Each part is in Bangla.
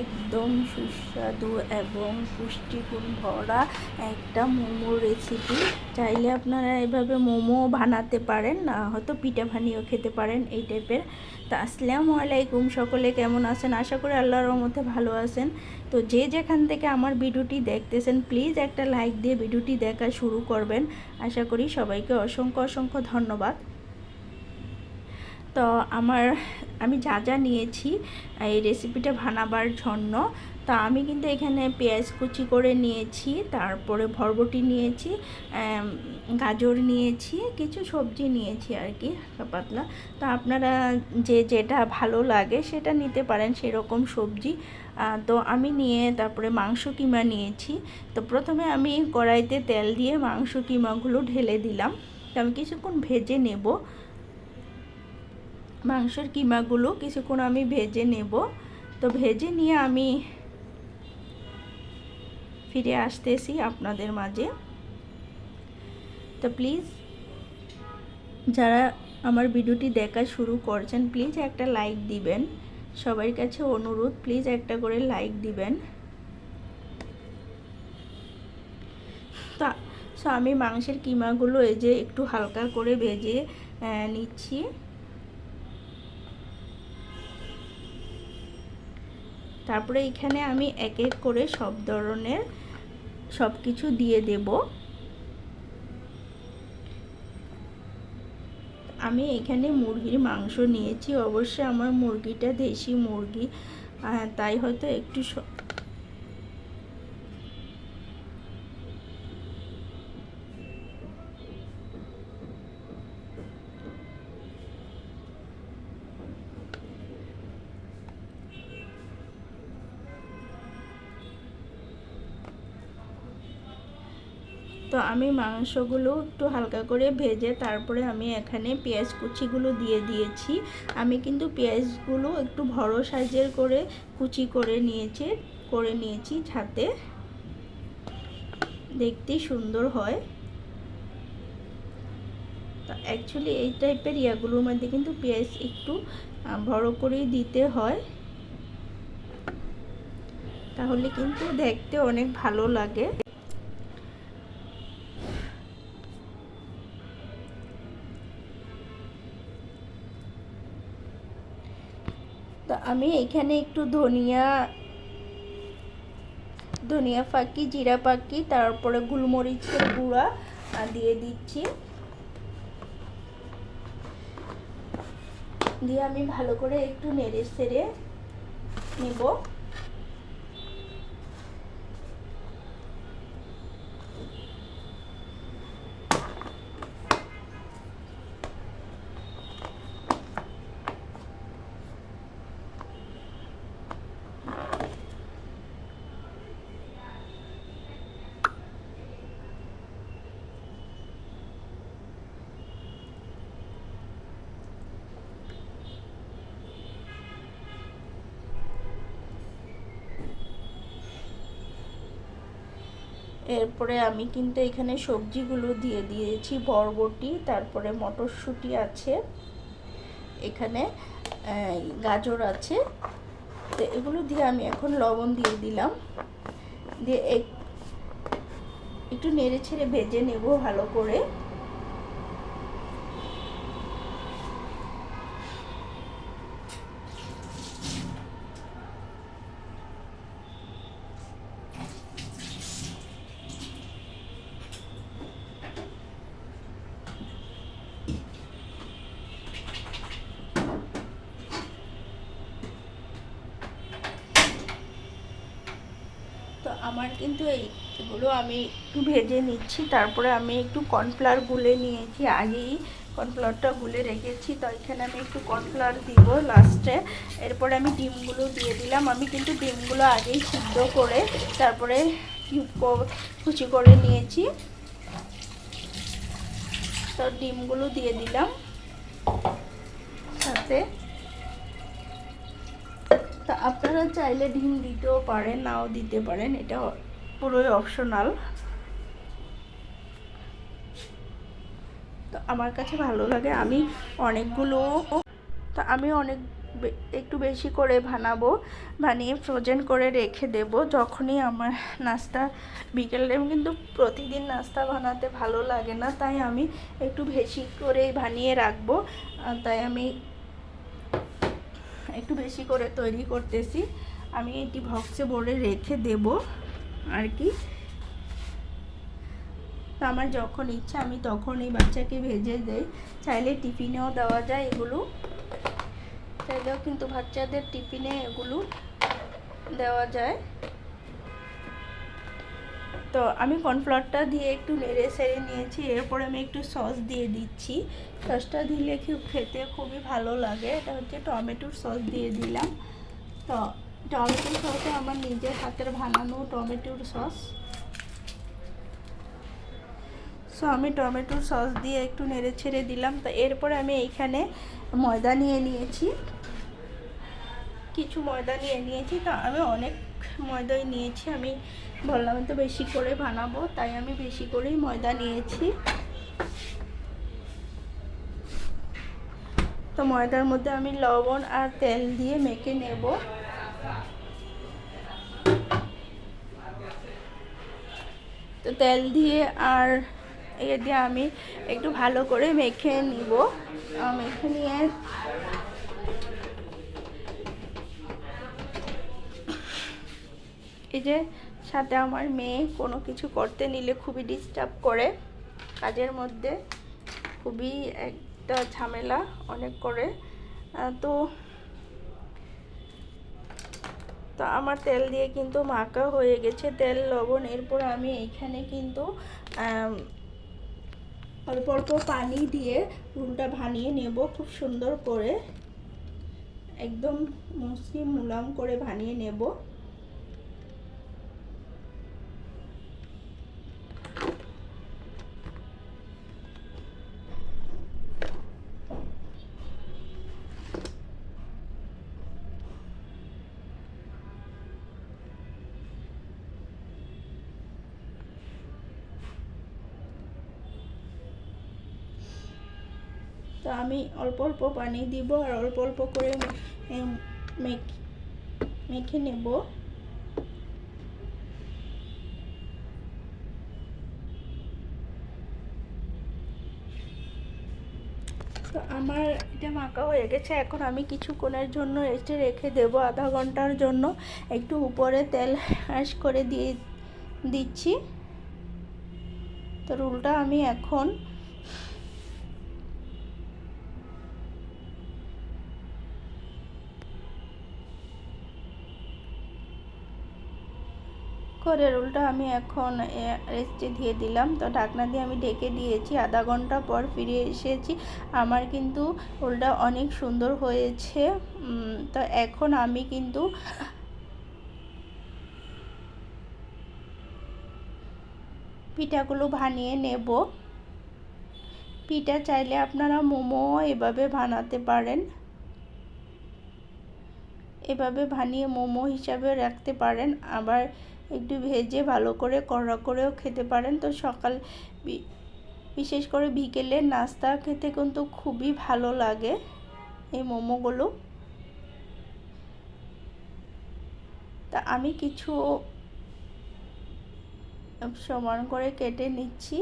একদম সুস্বাদু এবং পুষ্টিগুণ ভরা একটা মোমোর রেসিপি। চাইলে আপনারা এভাবে মোমো বানাতে পারেন, না হয়তো পিঠা বানিয়েও খেতে পারেন এই টাইপের। তো আসসালামু আলাইকুম, সকলে কেমন আছেন? আশা করি আল্লাহর রহমতে ভালো আছেন। তো যে যেখান থেকে আমার ভিডিওটি দেখতেছেন প্লিজ একটা লাইক দিয়ে ভিডিওটি দেখা শুরু করবেন। আশা করি সবাইকে অসংখ্য অসংখ্য ধন্যবাদ। তো আমি যা যা নিয়েছি এই রেসিপিটা বানাবার জন্য, তা আমি কিন্তু এখানে পেঁয়াজ কুচি করে নিয়েছি, তারপরে বরবটি নিয়েছি, গাজর নিয়েছি, কিছু সবজি নিয়েছি আর কি পাতলা। তো আপনারা যে যেটা ভালো লাগে সেটা নিতে পারেন, সেরকম সবজি। তো আমি নিয়ে তারপরে মাংস কিমা নিয়েছি। তো প্রথমে আমি কড়াইতে তেল দিয়ে মাংস কিমাগুলো ঢেলে দিলাম। তো আমি কিছুক্ষণ ভেজে নেব মাংসের কিমাগুলো, কিছুক্ষণ আমি ভেজে নেব। তো ভেজে নিয়ে আমি ফিরে আসতেছি আপনাদের মাঝে। তো প্লিজ যারা আমার ভিডিওটি দেখা শুরু করছেন প্লিজ একটা লাইক দিবেন, সবার কাছে অনুরোধ, প্লিজ একটা করে লাইক দিবেন। তো আমি মাংসের কিমাগুলো এই যে একটু হালকা করে ভেজে নিচ্ছি। তারপরে এখানে আমি এক এক করে সব ধরনের সব কিছু দিয়ে দেব। আমি এখানে মুরগির মাংস নিয়েছি, অবশ্যই আমার মুরগিটা দেশি মুরগি, তাই হয়তো একটু তো আমি মাংসগুলো একটু হালকা করে ভেজে তারপরে আমি এখানে পেঁয়াজ কুচিগুলো দিয়ে দিয়েছি। আমি কিন্তু পেঁয়াজগুলো একটু বড় সাইজের করে কুচি করে নিয়েছি যাতে দেখতে সুন্দর হয়। তো অ্যাকচুয়ালি এই টাইপের ইয়াগুলোর মধ্যে কিন্তু পেঁয়াজ একটু বড় করেই দিতে হয়, তাহলে কিন্তু দেখতে অনেক ভালো লাগে। তো আমি এখানে একটু ধনিয়া ফাঁকি, জিরা ফাঁকি, তারপরে গোলমরিচের গুঁড়া দিয়ে দিচ্ছি। দিয়ে আমি ভালো করে একটু নেড়ে ছেড়ে নেব। এরপরে আমি কিন্তু এখানে সবজিগুলো দিয়ে দিয়েছি, বরবটি, তারপরে মটরশুঁটি আছে, এখানে গাজর আছে। তো এগুলো দিয়ে আমি এখন লবণ দিয়ে দিলাম, দিয়ে একটু নেড়ে ছেড়ে ভেজে নেব ভালো করে। তো আমার কিন্তু এইগুলো আমি একটু ভেজে নিচ্ছি, তারপরে আমি একটু কর্নফ্লাওয়ার গুলে নিয়েছি, আগেই কর্নফ্লাওয়ারটা গুলে রেখেছি। তো এখানে আমি একটু কর্নফ্লাওয়ার দিব লাস্টে। এরপরে আমি ডিমগুলো দিয়ে দিলাম। আমি কিন্তু ডিমগুলো আগেই সিদ্ধ করে তারপরে কুচি করে নিয়েছি। তো ডিমগুলো দিয়ে দিলাম সাথে। তা আপনারা চাইলে ডিম দিতেও পারেন, নাও দিতে পারেন, এটা পুরোই অপশনাল। তো আমার কাছে ভালো লাগে, আমি অনেকগুলো একটু বেশি করে বানাবো, বানিয়ে ফ্রোজেন করে রেখে দেব। যখনই আমার নাস্তা বিকেল টাইম কিন্তু প্রতিদিন নাস্তা বানাতে ভালো লাগে না, তাই আমি একটু বেশি করে বানিয়ে রাখবো। তাই আমি একটু বেশি করে তৈরি করতেছি। আমি এটি বক্সে ভরে রেখে দেব আর কি। তো আমার যখন ইচ্ছা আমি তখন এই বাচ্চাকে ভেজে দেই। চাইলে টিফিনেও দেওয়া যায় এগুলো, চাইলেও কিন্তু বাচ্চাদের টিফিনে এগুলো দেওয়া যায়। তো আমি কর্নফ্লাওয়ারটা দিয়ে একটু নেড়ে সেড়ে নিয়েছি। এরপর আমি একটু সস দিয়ে দিচ্ছি। সসটা দিলে খেতে খুবই ভালো লাগে। এটা হচ্ছে টমেটোর সস দিয়ে দিলাম। তো টমেটোর সসে আমার নিজের হাতের বানানো টমেটোর সস। সো আমি টমেটোর সস দিয়ে একটু নেড়ে ছেড়ে দিলাম। তো এরপরে আমি এইখানে ময়দা নিয়ে নিয়েছি, কিছু ময়দা নিয়ে নিয়েছি। তো আমি অনেক ময়দাই নিয়েছি, আমি বললাম তো বেশি করে বানাবো, তাই আমি বেশি করেই ময়দা নিয়েছি। তো ময়দার মধ্যে আমি লবণ আর তেল দিয়ে মেখে নেব। তো তেল দিয়ে আর এ দিয়ে আমি একটু ভালো করে মেখে নিব। মেখে নিয়ে এই যে সাথে আমার মেয়ে কোনো কিছু করতে নিলে খুবই ডিস্টার্ব করে, কাজের মধ্যে খুবই একটা ঝামেলা অনেক করে। তো তো আমার তেল দিয়ে কিন্তু মাখা হয়ে গেছে, তেল লবণ। এরপর আমি এইখানে কিন্তু অল্প অল্প পানি দিয়ে রুলটা বানিয়ে নেব খুব সুন্দর করে, একদম মসৃণ মুলায়ম করে বানিয়ে নেব। তো আমি অল্প অল্প পানি দিব আর অল্প অল্প করে মেখে নেব। তো আমার এটা মাখা হয়ে গেছে। এখন আমি কিছুক্ষণের জন্য রেস্টে রেখে দেব, আধা ঘন্টার জন্য। একটু উপরে তেল হ্যাশ করে দিয়ে দিচ্ছি। তো রুলটা আমি এখন করে রোলটা আমি এখন রেস্টে দিয়ে দিলাম। তো ঢাকনা দিয়ে আমি ঢেকে দিয়েছি। আধা ঘন্টা পর ফিরে এসেছি। আমার কিন্তু রোলটা অনেক সুন্দর হয়েছে। তো এখন আমি কিন্তু পিঠাগুলো বানিয়ে নেব। পিঠা চাইলে আপনারা মোমো এভাবে বানাতে পারেন, এভাবে বানিয়ে মোমো হিসাবে রাখতে পারেন, আবার একটু ভেজে ভালো করে কড়া করেও খেতে পারেন। তো সকাল বিশেষ করে বিকেলে নাস্তা খেতে কিন্তু খুবই ভালো লাগে এই মোমোগুলো। তা আমি কিছু সমান করে কেটে নিচ্ছি।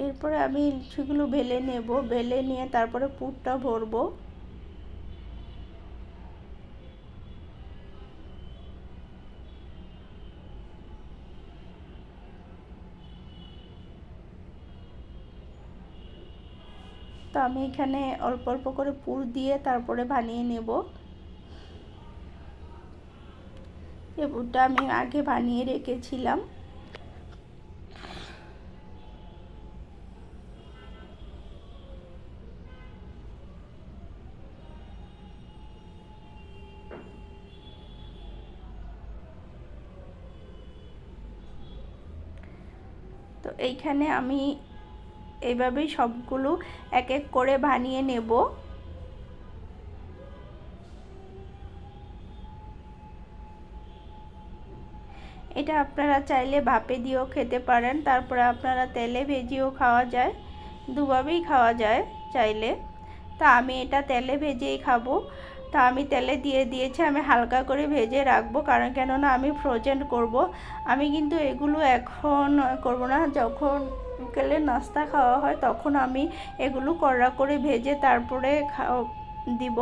এরপরে আমি সেগুলো বেলে নেব, বেলে নিয়ে তারপরে পুরটা ভরবো। তো আমি এখানে অল্প অল্প করে পুর দিয়ে তারপরে বানিয়ে নেব। এই পুরটা আমি আগে বানিয়ে রেখেছিলাম। এইখানে আমি এইভাবেই সবগুলো এক এক করে বানিয়ে নেব। এটা আপনারা চাইলে ভাপে দিয়েও খেতে পারেন, তারপরে আপনারা তেলে ভেজেও খাওয়া যায়, দুভাবেই খাওয়া যায় চাইলে। তা আমি এটা তেলে ভেজেই খাবো। তা আমি তেলে দিয়ে দিয়েছি, আমি হালকা করে ভেজে রাখবো, কারণ কেননা আমি ফ্রোজেন করব। আমি কিন্তু এগুলো এখন করব না, যখন বিকেলে নাস্তা খাওয়া হয় তখন আমি এগুলো কড়া করে ভেজে তারপরে দিব।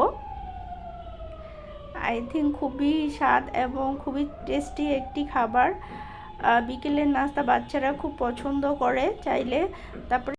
আই থিঙ্ক খুবই স্বাদ এবং খুবই টেস্টি একটি খাবার। বিকেলের নাস্তা বাচ্চারা খুব পছন্দ করে চাইলে। তারপরে